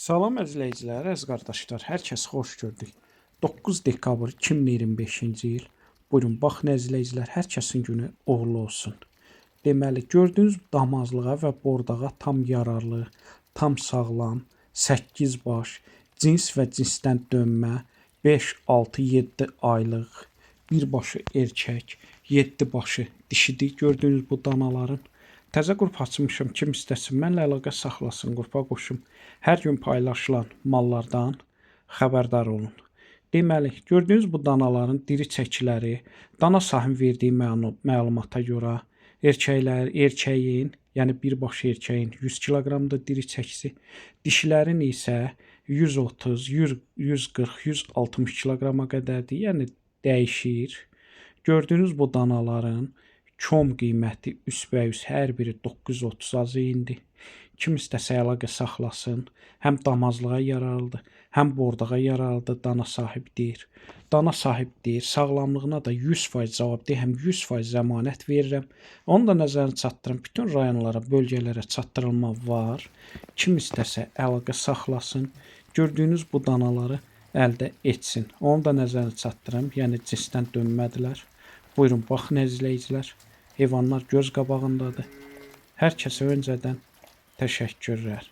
Salam əzizləyicilər, əziz qardaşlar, hər kəs xoş gördük. 9 dekabr 2025-ci il. Buyurun, baxın əzizləyicilər, hər kəsin günü uğurlu olsun. Deməli, gördüyünüz damazlığa və bordağa tam yararlı, tam sağlam, 8 baş, cins və cinsdən dönmə, 5, 6, 7 aylıq, bir başı erkək, 7 başı dişidir. Gördüyünüz bu danaların. Təzə qrup açmışım, kim istəsin mənlə əlaqə saxlasın, qrupa qoşum. Hər gün paylaşılan mallardan xəbərdar olun. Deməli, gördüyünüz bu danaların diri çəkiləri, dana sahibinin verdiyi məlumata görə erkəyin, yəni birbaşlı erkəyin 100 kiloqramda diri çəkisi, dişilərin isə 130, 140, 160 kiloqrama qədərdir, yəni dəyişir. Gördüyünüz bu danaların kom qiyməti üsbəyüz hər biri 930 az indi. Kim istəsə əlaqə saxlasın. Həm damazlığa yararlıdır, həm bordağa yararlıdır, dana sahib deyir. Dana sahib deyir, sağlamlığına da 100% cavab deyir, həm 100% zəmanət verirəm. Onu da nəzərinə çatdırım. Bütün rayonlara, bölgələrə çatdırılma var. Kim istəsə əlaqə saxlasın. Gördüyünüz bu danaları əldə etsin. Onu da nəzərinə çatdırım. Yəni cinsdən dönmədilər. Buyurun, baxın əzizləyicilər. Heyvanlar göz qabağındadır. Hər kəsə öncədən təşəkkürlər.